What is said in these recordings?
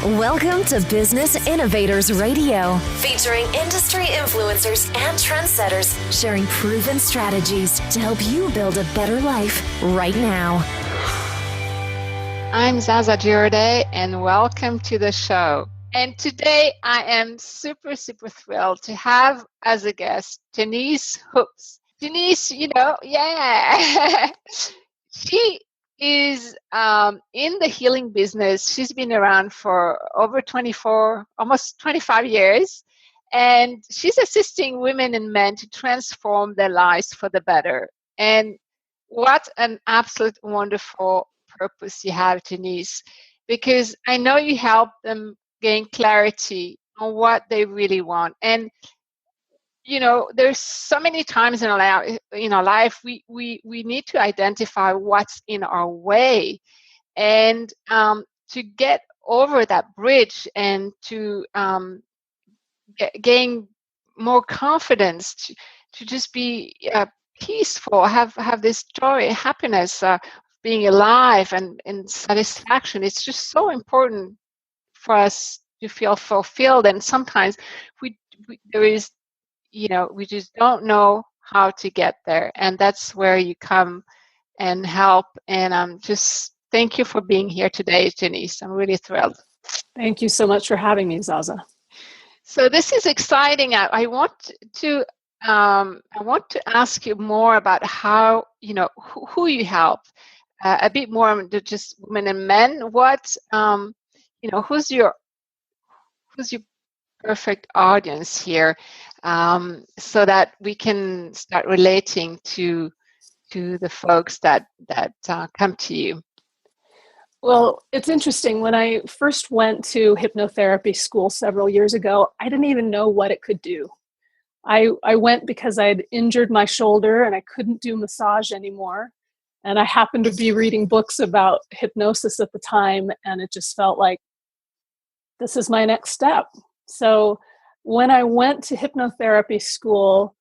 Welcome to Business Innovators Radio, featuring industry influencers and trendsetters sharing proven strategies to help you build a better life right now. I'm Zaza Giorday, and welcome to the show. And today I am super thrilled to have as a guest Janece Hoopes. Janece, she is in the healing business. She's been around for over 24, almost 25 years. And she's assisting women and men to transform their lives for the better. And what an absolute wonderful purpose you have, Janece, because I know you help them gain clarity on what they really want. And there's so many times in our life we need to identify what's in our way, and to get over that bridge and to gain more confidence, to just be peaceful, have this joy, happiness, being alive, and satisfaction. It's just so important for us to feel fulfilled. And sometimes we just don't know how to get there. And that's where you come and help. And just thank you for being here today, Janece. I'm really thrilled. Thank you so much for having me, Zaza. So this is exciting. I want to ask you more about how, who you help, a bit more than just women and men. What, who's your perfect audience here, so that we can start relating to the folks that come to you. Well, it's interesting. When I first went to hypnotherapy school several years ago, I didn't even know what it could do. I went because I had injured my shoulder and I couldn't do massage anymore. And I happened to be reading books about hypnosis at the time, and it just felt like this is my next step. So when I went to hypnotherapy school,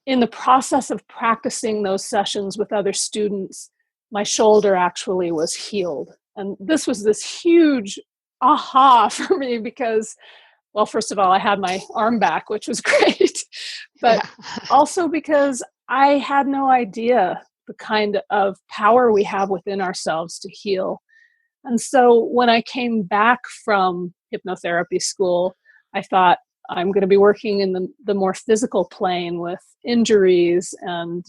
in the process of practicing those sessions with other students, my shoulder actually was healed. And this was this huge aha for me because, well, first of all, I had my arm back, which was great, but also because I had no idea the kind of power we have within ourselves to heal. And so when I came back from hypnotherapy school, I thought, I'm going to be working in the more physical plane with injuries and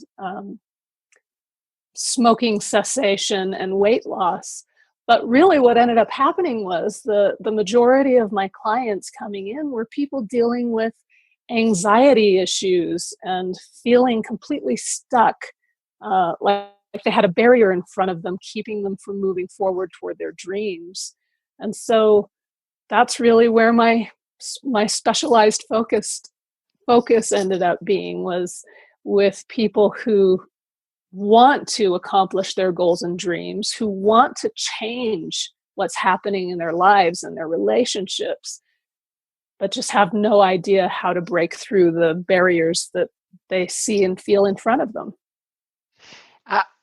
smoking cessation and weight loss. But really what ended up happening was the majority of my clients coming in were people dealing with anxiety issues and feeling completely stuck, like they had a barrier in front of them, keeping them from moving forward toward their dreams. And so that's really where my specialized focus ended up being, was with people who want to accomplish their goals and dreams, who want to change what's happening in their lives and their relationships, but just have no idea how to break through the barriers that they see and feel in front of them.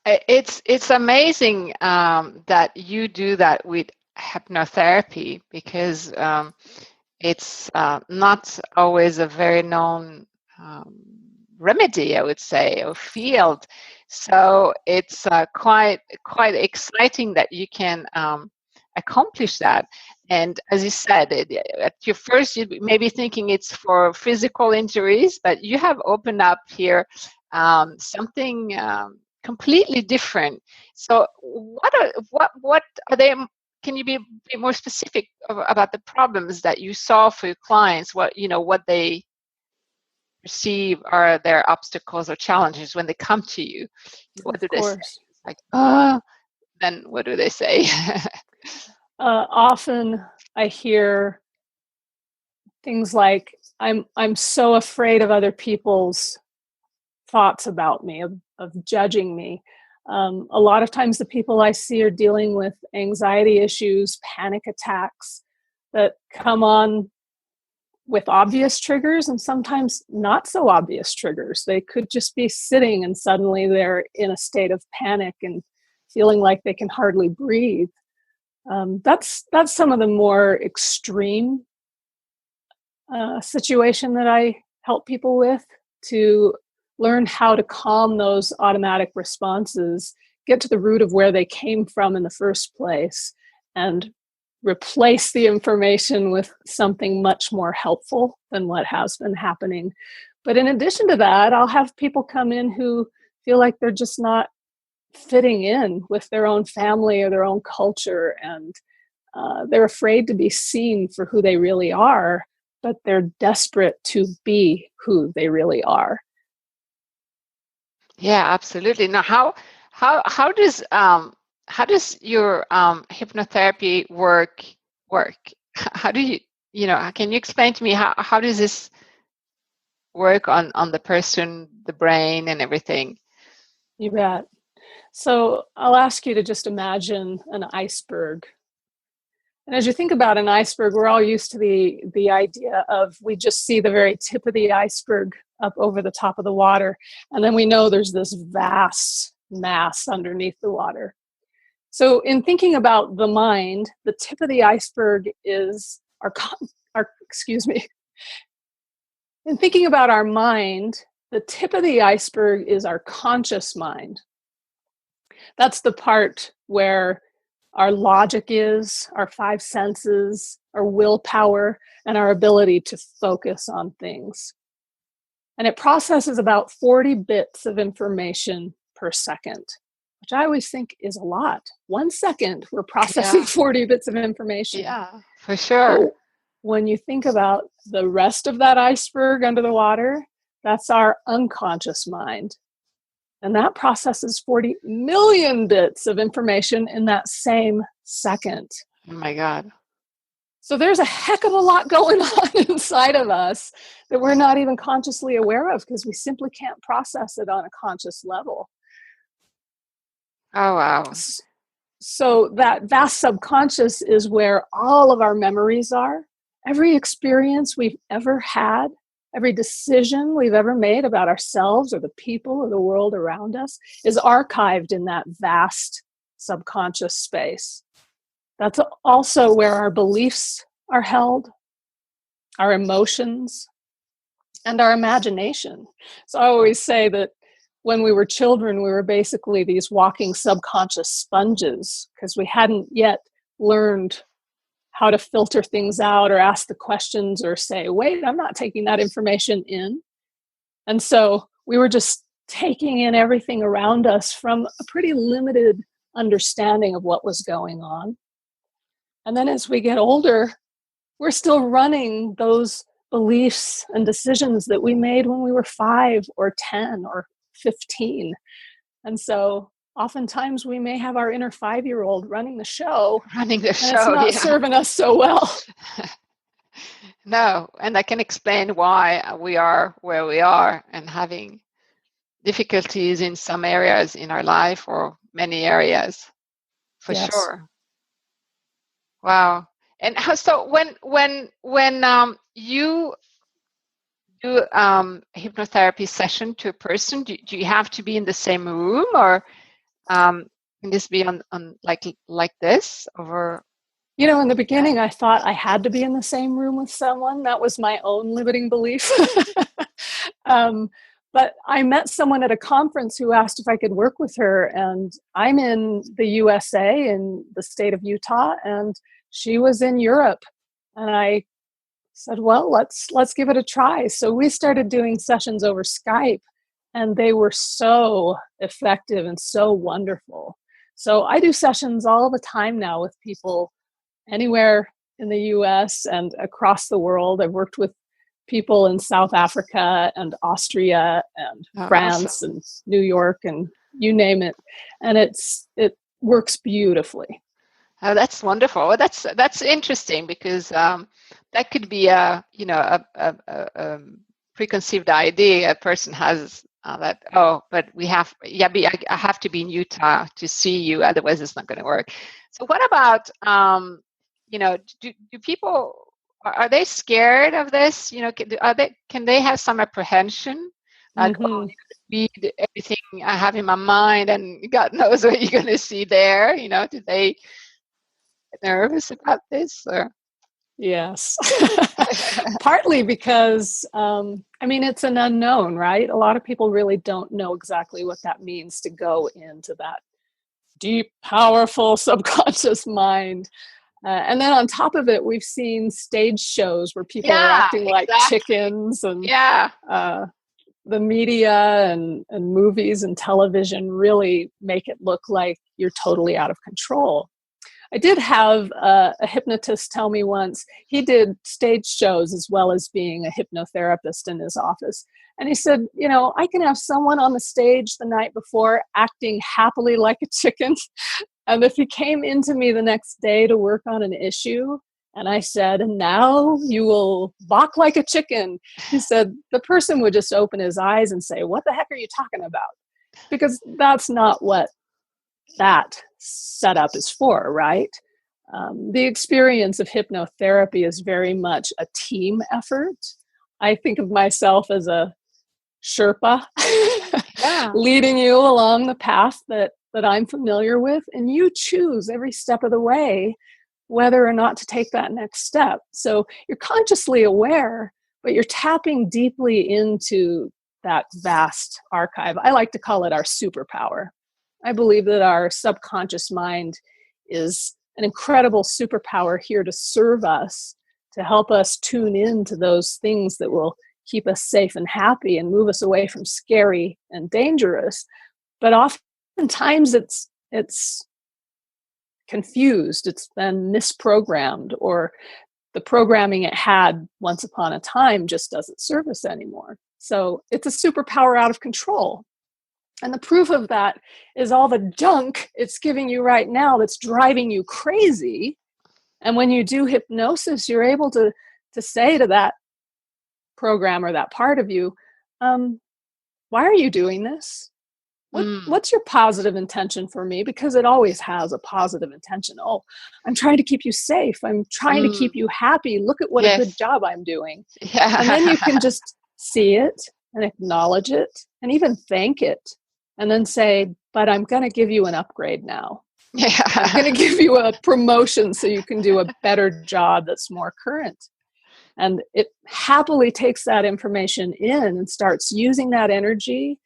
It's amazing that you do that with hypnotherapy, because it's not always a very known remedy, I would say, or field. So it's quite exciting that you can accomplish that. And as you said, at your first, you may be thinking it's for physical injuries, but you have opened up here something completely different. So what are they? Can you be more specific about the problems that you solve for your clients? What they perceive are their obstacles or challenges when they come to you? What do they say? Like, then what do they say? Often I hear things like, I'm so afraid of other people's thoughts about me, of judging me. A lot of times the people I see are dealing with anxiety issues, panic attacks that come on with obvious triggers and sometimes not so obvious triggers. They could just be sitting and suddenly they're in a state of panic and feeling like they can hardly breathe. That's some of the more extreme situation that I help people with, to learn how to calm those automatic responses, get to the root of where they came from in the first place, and replace the information with something much more helpful than what has been happening. But in addition to that, I'll have people come in who feel like they're just not fitting in with their own family or their own culture, and they're afraid to be seen for who they really are, but they're desperate to be who they really are. Yeah, absolutely. Now, how does your hypnotherapy work? How do can you explain to me how does this work on the person, the brain, and everything? You bet. So I'll ask you to just imagine an iceberg. And as you think about an iceberg, we're all used to the idea of, we just see the very tip of the iceberg up over the top of the water, and then we know there's this vast mass underneath the water. So in thinking about the mind, the tip of the iceberg is in thinking about our mind, the tip of the iceberg is our conscious mind. That's the part where our logic is, our five senses, our willpower, and our ability to focus on things. And it processes about 40 bits of information per second, which I always think is a lot. 1 second, we're processing 40 bits of information. Yeah, for sure. But when you think about the rest of that iceberg under the water, that's our unconscious mind. And that processes 40 million bits of information in that same second. Oh my God. So there's a heck of a lot going on inside of us that we're not even consciously aware of, because we simply can't process it on a conscious level. Oh, wow. So that vast subconscious is where all of our memories are. Every experience we've ever had, every decision we've ever made about ourselves or the people or the world around us is archived in that vast subconscious space. That's also where our beliefs are held, our emotions, and our imagination. So I always say that when we were children, we were basically these walking subconscious sponges, because we hadn't yet learned how to filter things out or ask the questions or say, wait, I'm not taking that information in. And so we were just taking in everything around us from a pretty limited understanding of what was going on. And then as we get older, we're still running those beliefs and decisions that we made when we were 5 or 10 or 15. And so oftentimes we may have our inner 5-year-old running the show. And it's not serving us so well. No, and I can explain why we are where we are and having difficulties in some areas in our life, or many areas, for sure. Wow. And so when you do hypnotherapy session to a person, do you have to be in the same room, or can this be on like this over? In the beginning, I thought I had to be in the same room with someone. That was my own limiting belief. But I met someone at a conference who asked if I could work with her, and I'm in the USA, in the state of Utah, and she was in Europe. And I said, well, let's give it a try. So we started doing sessions over Skype, and they were so effective and so wonderful. So I do sessions all the time now with people anywhere in the US and across the world. I've worked with people in South Africa and Austria and France awesome. And New York and you name it. And it works beautifully. Oh, that's wonderful. That's interesting, because that could be a preconceived idea a person has, that but I have to be in Utah to see you, otherwise it's not going to work. So what about do people, are they scared of this? Can they have some apprehension? Like, read everything I have in my mind, and God knows what you're going to see there. nervous about this? Or? Yes. Partly because, it's an unknown, right? A lot of people really don't know exactly what that means to go into that deep, powerful subconscious mind. And then on top of it, we've seen stage shows where people are acting like chickens, and the media and movies and television really make it look like you're totally out of control. I did have a hypnotist tell me once, he did stage shows as well as being a hypnotherapist in his office. And he said, I can have someone on the stage the night before acting happily like a chicken. And if he came into me the next day to work on an issue, and I said, and now you will balk like a chicken, he said, the person would just open his eyes and say, what the heck are you talking about? Because that's not what that setup is for, right? The experience of hypnotherapy is very much a team effort. I think of myself as a Sherpa, leading you along the path that I'm familiar with, and you choose every step of the way whether or not to take that next step. So you're consciously aware, but you're tapping deeply into that vast archive. I like to call it our superpower. I believe that our subconscious mind is an incredible superpower here to serve us, to help us tune in to those things that will keep us safe and happy and move us away from scary and dangerous. But oftentimes it's confused, it's been misprogrammed, or the programming it had once upon a time just doesn't serve us anymore. So it's a superpower out of control. And the proof of that is all the junk it's giving you right now that's driving you crazy. And when you do hypnosis, you're able to say to that program or that part of you, why are you doing this? What's your positive intention for me? Because it always has a positive intention. Oh, I'm trying to keep you safe. I'm trying to keep you happy. Look at what a good job I'm doing. Yeah. And then you can just see it and acknowledge it and even thank it. And then say, but I'm going to give you an upgrade now. Yeah. I'm going to give you a promotion so you can do a better job that's more current. And it happily takes that information in and starts using that energy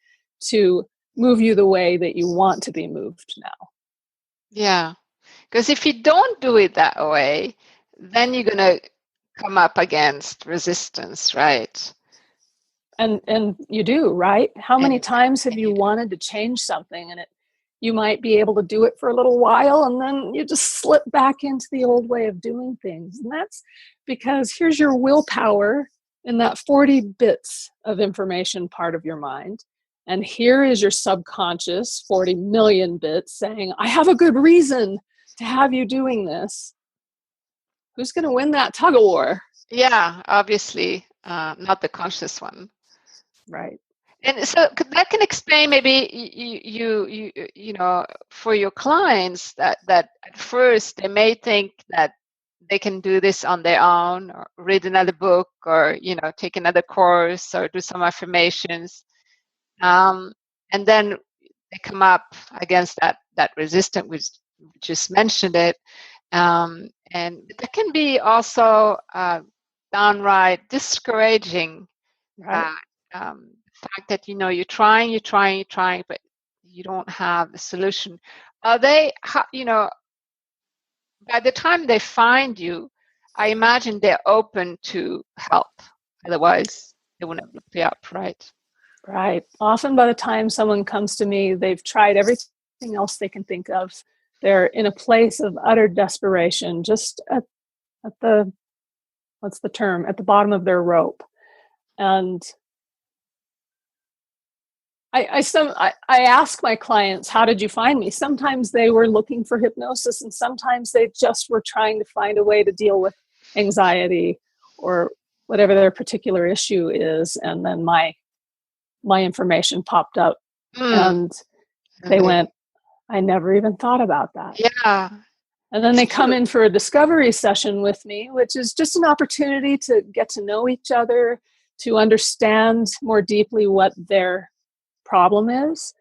to move you the way that you want to be moved now. Yeah. Because if you don't do it that way, then you're going to come up against resistance, right? And you do, right? How many times have you wanted to change something and you might be able to do it for a little while and then you just slip back into the old way of doing things? And that's because here's your willpower in that 40 bits of information part of your mind. And here is your subconscious 40 million bits saying, I have a good reason to have you doing this. Who's going to win that tug of war? Yeah, obviously, not the conscious one. Right. And so that can explain maybe you know, for your clients that at first they may think that they can do this on their own or read another book or, take another course or do some affirmations. And then they come up against that resistance, which just mentioned it. And that can be also downright discouraging. Right. The fact that you're trying, but you don't have the solution. Are they, by the time they find you, I imagine they're open to help. Otherwise, they wouldn't look you up, right? Right. Often by the time someone comes to me, they've tried everything else they can think of. They're in a place of utter desperation, just at the, what's the term, at the bottom of their rope. And I ask my clients, how did you find me? Sometimes they were looking for hypnosis, and sometimes they just were trying to find a way to deal with anxiety or whatever their particular issue is. And then my information popped up and they went, I never even thought about that. Yeah. And then they come in for a discovery session with me, which is just an opportunity to get to know each other, to understand more deeply what their problem is,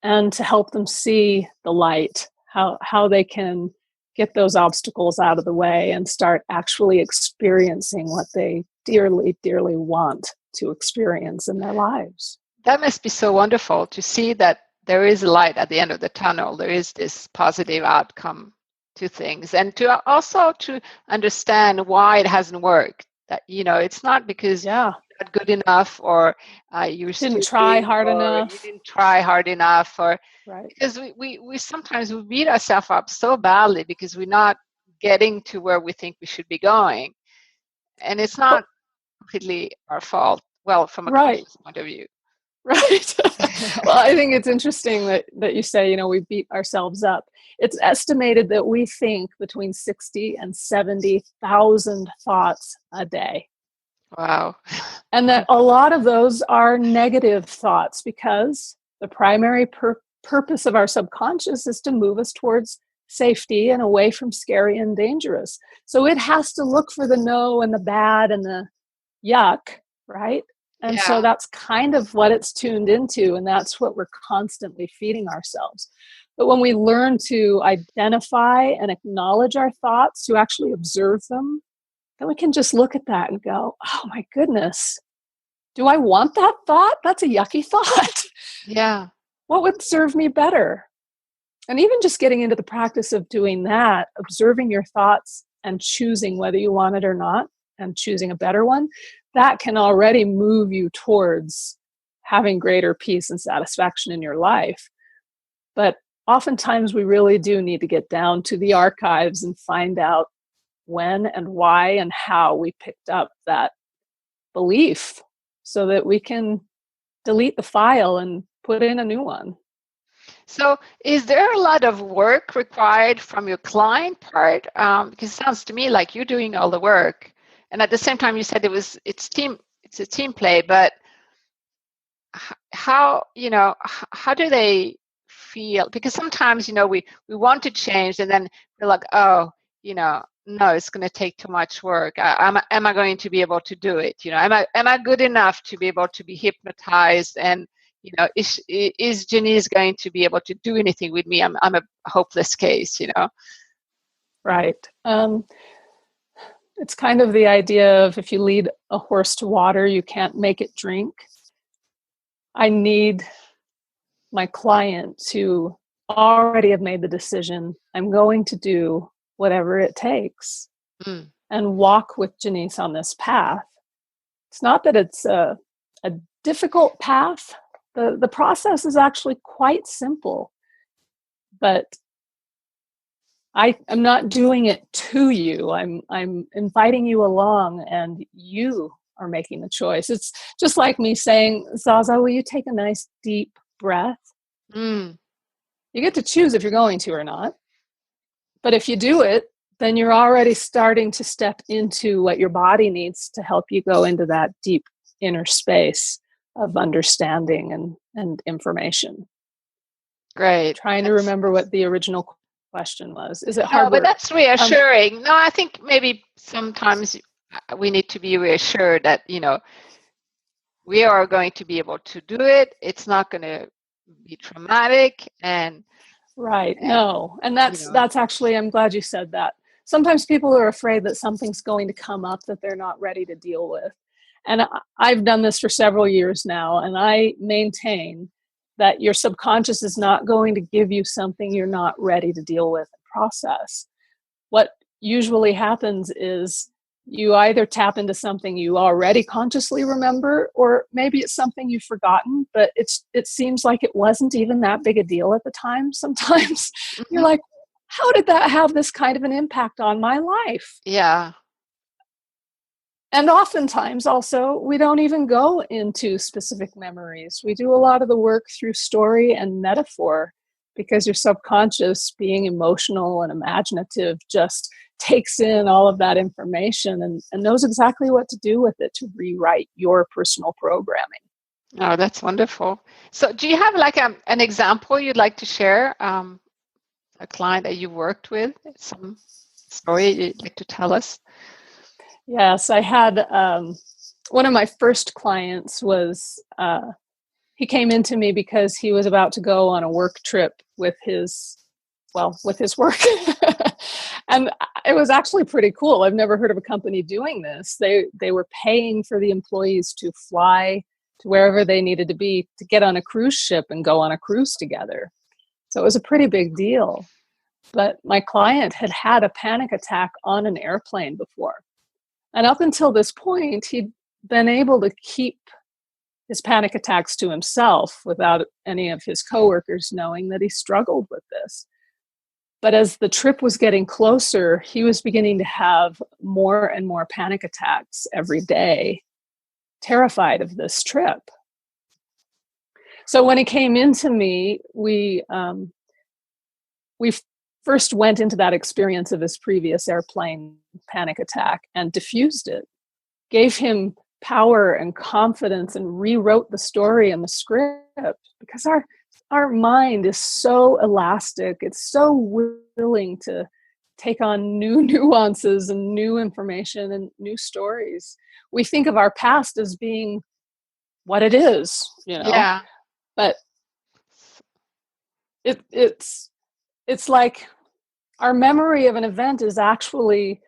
and to help them see the light, how they can get those obstacles out of the way and start actually experiencing what they dearly, dearly want to experience in their lives. That must be so wonderful to see that there is a light at the end of the tunnel. There is this positive outcome to things, and to also to understand why it hasn't worked. That, it's not because you're not good enough, or you didn't try hard enough. You didn't try hard enough, or right. Because we sometimes we beat ourselves up so badly because we're not getting to where we think we should be going, and it's not completely our fault. Well, from a conscious point of view. Right. Well, I think it's interesting that you say, we beat ourselves up. It's estimated that we think between 60 and 70,000 thoughts a day. Wow. And that a lot of those are negative thoughts, because the primary purpose of our subconscious is to move us towards safety and away from scary and dangerous. So it has to look for the no and the bad and the yuck, right? And so that's kind of what it's tuned into, and that's what we're constantly feeding ourselves. But when we learn to identify and acknowledge our thoughts, to actually observe them, then we can just look at that and go, oh my goodness, do I want that thought? That's a yucky thought. Yeah. What would serve me better? And even just getting into the practice of doing that, observing your thoughts and choosing whether you want it or not, and choosing a better one, that can already move you towards having greater peace and satisfaction in your life. But oftentimes we really do need to get down to the archives and find out when and why and how we picked up that belief, so that we can delete the file and put in a new one. So is there a lot of work required from your client part? Because it sounds to me like you're doing all the work. And at the same time, you said it's a team play, but how do they feel? Because sometimes, we want to change, and then we're like, oh, no, it's going to take too much work. Am I going to be able to do it? Am I good enough to be able to be hypnotized? And is Janece going to be able to do anything with me? I'm a hopeless case, Right. It's kind of the idea of, if you lead a horse to water, you can't make it drink. I need my client to already have made the decision, I'm going to do whatever it takes, and walk with Janece on this path. It's not that it's a difficult path. The process is actually quite simple, but I'm not doing it to you. I'm inviting you along, and you are making the choice. It's just like me saying, Zaza, will you take a nice deep breath? You get to choose if you're going to or not. But if you do it, then you're already starting to step into what your body needs to help you go into that deep inner space of understanding and information. Great. Trying to remember what the original question was. Is it hard work? But that's reassuring. No, I think maybe sometimes we need to be reassured that, we are going to be able to do it. It's not going to be traumatic. And right. No. And that's actually, I'm glad you said that. Sometimes people are afraid that something's going to come up that they're not ready to deal with. And I've done this for several years now, and I maintain that your subconscious is not going to give you something you're not ready to deal with and process. What usually happens is you either tap into something you already consciously remember, or maybe it's something you've forgotten, but it seems like it wasn't even that big a deal at the time. Sometimes you're like, how did that have this kind of an impact on my life? Yeah. And oftentimes also, we don't even go into specific memories. We do a lot of the work through story and metaphor, because your subconscious, being emotional and imaginative, just takes in all of that information and knows exactly what to do with it to rewrite your personal programming. Oh, that's wonderful. So do you have like an example you'd like to share? A client that you worked with, some story you'd like to tell us? Yes, I had one of my first clients was, he came into me because he was about to go on a work trip with his work. And it was actually pretty cool. I've never heard of a company doing this. They were paying for the employees to fly to wherever they needed to be to get on a cruise ship and go on a cruise together. So it was a pretty big deal. But my client had had a panic attack on an airplane before. And up until this point, he'd been able to keep his panic attacks to himself without any of his coworkers knowing that he struggled with this. But as the trip was getting closer, he was beginning to have more and more panic attacks every day, terrified of this trip. So when he came into me, we first went into that experience of his previous airplane panic attack and diffused it, gave him power and confidence, and rewrote the story and the script, because our mind is so elastic. It's so willing to take on new nuances and new information and new stories. We think of our past as being what it is, Yeah. but it's like our memory of an event is actually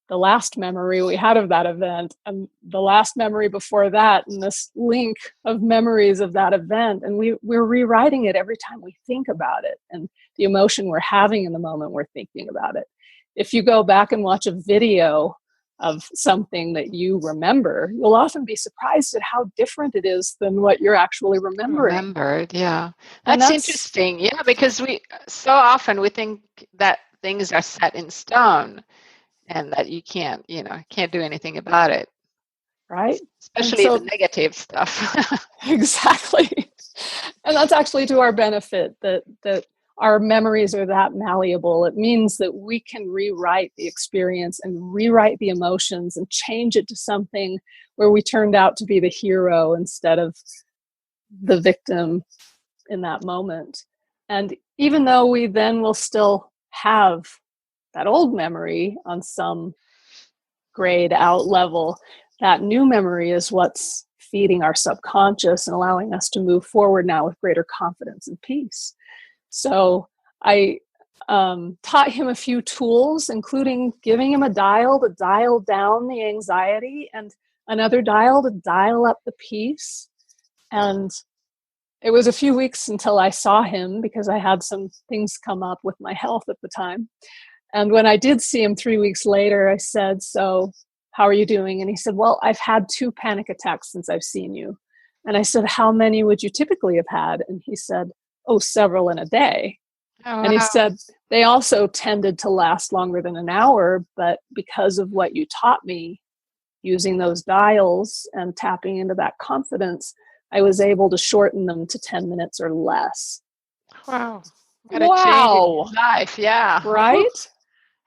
the last memory we had of that event, and the last memory before that, and this link of memories of that event. And we're rewriting it every time we think about it, and the emotion we're having in the moment we're thinking about it. If you go back and watch a video of something that you remember, you'll often be surprised at how different it is than what you're actually remembering. Remembered, yeah. That's interesting. Yeah, because we so often we think that things are set in stone, and that you can't do anything about it. Right? Especially the negative stuff. Exactly. And that's actually to our benefit, that our memories are that malleable. It means that we can rewrite the experience and rewrite the emotions and change it to something where we turned out to be the hero instead of the victim in that moment. And even though we then will still have that old memory on some grayed out level, that new memory is what's feeding our subconscious and allowing us to move forward now with greater confidence and peace. So I taught him a few tools, including giving him a dial to dial down the anxiety and another dial to dial up the peace. And it was a few weeks until I saw him, because I had some things come up with my health at the time. And when I did see him 3 weeks later, I said, "So how are you doing?" And he said, "Well, I've had 2 panic attacks since I've seen you." And I said, "How many would you typically have had?" And he said, "Oh, several in a day." Oh, wow. And he said, "They also tended to last longer than an hour, but because of what you taught me, using those dials and tapping into that confidence, I was able to shorten them to 10 minutes or less." Wow. What a change in his life, yeah. Right?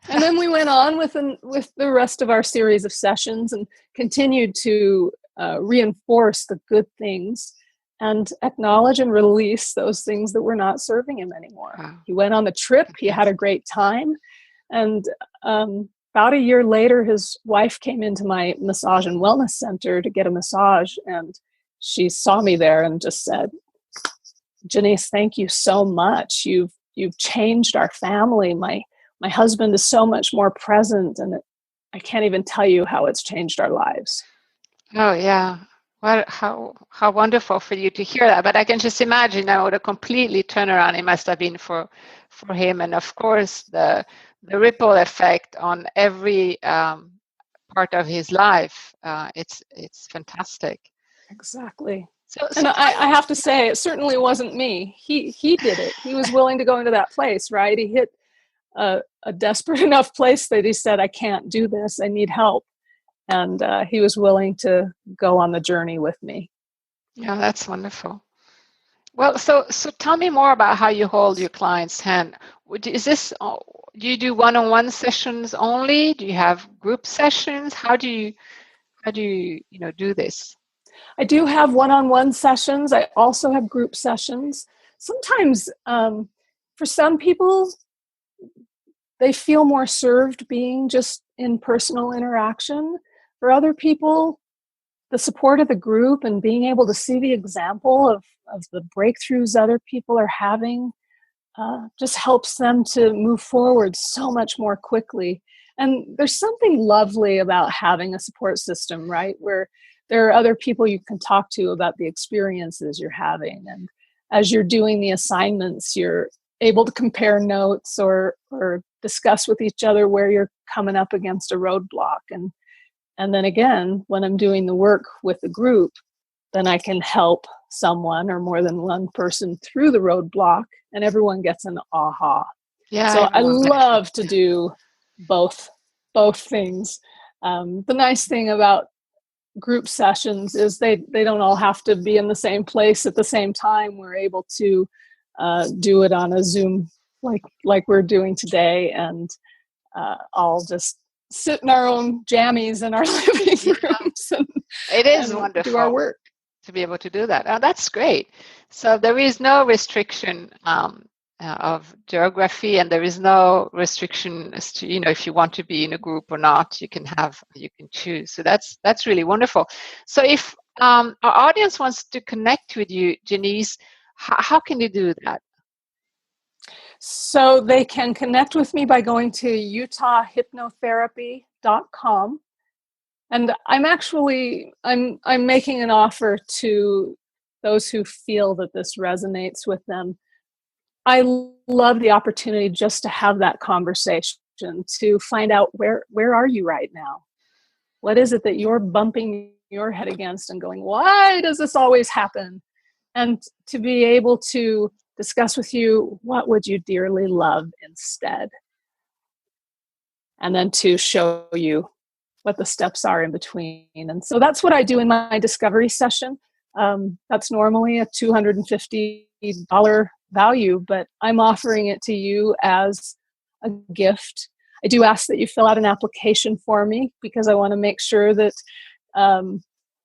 And then we went on with the rest of our series of sessions and continued to reinforce the good things and acknowledge and release those things that were not serving him anymore. Wow. He went on the trip. He had a great time. And about a year later, his wife came into my massage and wellness center to get a massage. And she saw me there and just said, "Janece, thank you so much. You've changed our family. My husband is so much more present, and I can't even tell you how it's changed our lives." Oh, yeah. Well, how wonderful for you to hear that. But I can just imagine now what a completely turnaround it must have been for him. And of course, the ripple effect on every part of his life. It's fantastic. Exactly. So and I have to say, it certainly wasn't me. He did it. He was willing to go into that place, right? He hit a desperate enough place that he said, "I can't do this. I need help." And he was willing to go on the journey with me. Yeah, that's wonderful. Well, so tell me more about how you hold your client's hand. Is this, do you do one-on-one sessions only? Do you have group sessions? How do you do this? I do have one-on-one sessions. I also have group sessions. Sometimes for some people, they feel more served being just in personal interaction. For other people, the support of the group and being able to see the example of the breakthroughs other people are having just helps them to move forward so much more quickly. And there's something lovely about having a support system, right? Where there are other people you can talk to about the experiences you're having. And as you're doing the assignments, you're able to compare notes or discuss with each other where you're coming up against a roadblock. And then again, when I'm doing the work with the group, then I can help someone or more than one person through the roadblock, and everyone gets an aha. Yeah. So I love to do both things. The nice thing about group sessions is they don't all have to be in the same place at the same time. We're able to do it on a Zoom like we're doing today, and all just sit in our own jammies in our living rooms and it is wonderful do our work. To be able to do that. Oh, that's great. So there is no restriction of geography, and there is no restriction as to, if you want to be in a group or not, you can choose. So that's really wonderful. So if our audience wants to connect with you, Janece, how can you do that? So they can connect with me by going to utahhypnotherapy.com. And I'm making an offer to those who feel that this resonates with them. I love the opportunity just to have that conversation, to find out where are you right now? What is it that you're bumping your head against and going, why does this always happen? And to be able to discuss with you, what would you dearly love instead? And then to show you what the steps are in between. And so that's what I do in my discovery session. That's normally a $250 value, but I'm offering it to you as a gift. I do ask that you fill out an application for me, because I want to make sure that I'm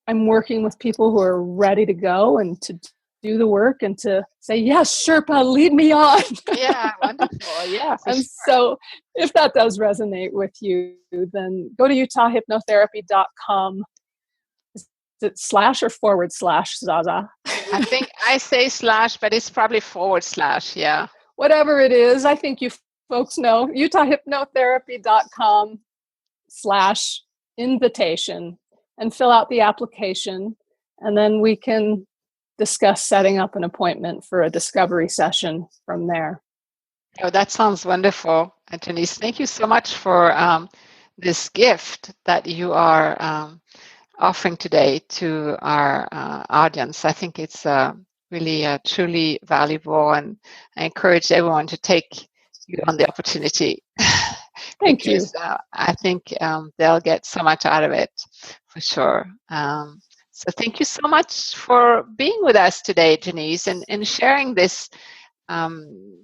working with people who are ready to go and to do the work and to say, yes, Sherpa, lead me on. Yeah, wonderful. Yeah. And so if that does resonate with you, then go to utahhypnotherapy.com. Is it / or / Zaza? I think I say /, but it's probably /. Yeah. Whatever it is, I think you folks know. utahhypnotherapy.com /invitation, and fill out the application. And then we can discuss setting up an appointment for a discovery session from there. Oh, that sounds wonderful, Janece. Thank you so much for this gift that you are offering today to our audience. I think it's really truly valuable, and I encourage everyone to take you on the opportunity. Thank you. I think they'll get so much out of it, for sure. So thank you so much for being with us today, Janece, and sharing this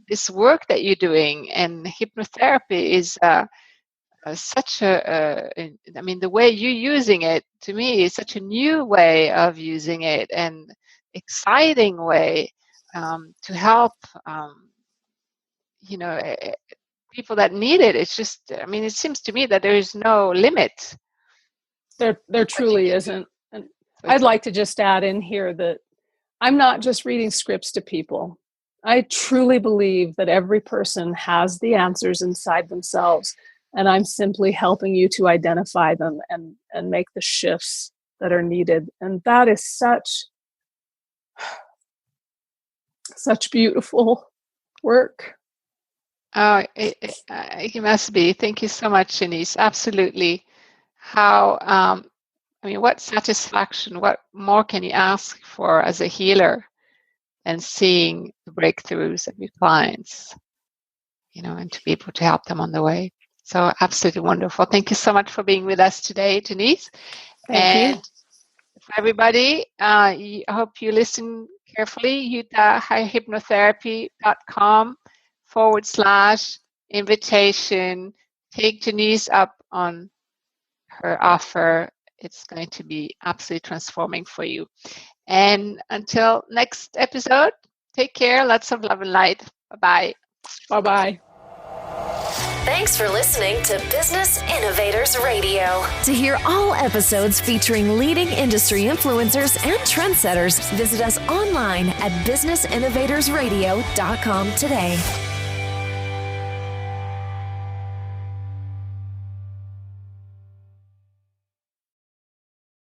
this work that you're doing. And hypnotherapy is such the way you're using it, to me, is such a new way of using it, and exciting way to help people that need it. It's just, it seems to me that there is no limit. There truly isn't. And I'd like to just add in here that I'm not just reading scripts to people. I truly believe that every person has the answers inside themselves, and I'm simply helping you to identify them and make the shifts that are needed. And that is such beautiful work. Oh, it must be. Thank you so much, Janece. Absolutely. How, what satisfaction, what more can you ask for as a healer, and seeing the breakthroughs of your clients, and to be able to help them on the way. So absolutely wonderful. Thank you so much for being with us today, Janece. Thank you. For everybody, I hope you listen carefully. utahhypnotherapy.com /invitation. Take Janece up on her offer. It's going to be absolutely transforming for you. And until next episode, take care. Lots of love and light. Bye-bye. Bye-bye. Thanks for listening to Business Innovators Radio. To hear all episodes featuring leading industry influencers and trendsetters, visit us online at businessinnovatorsradio.com today.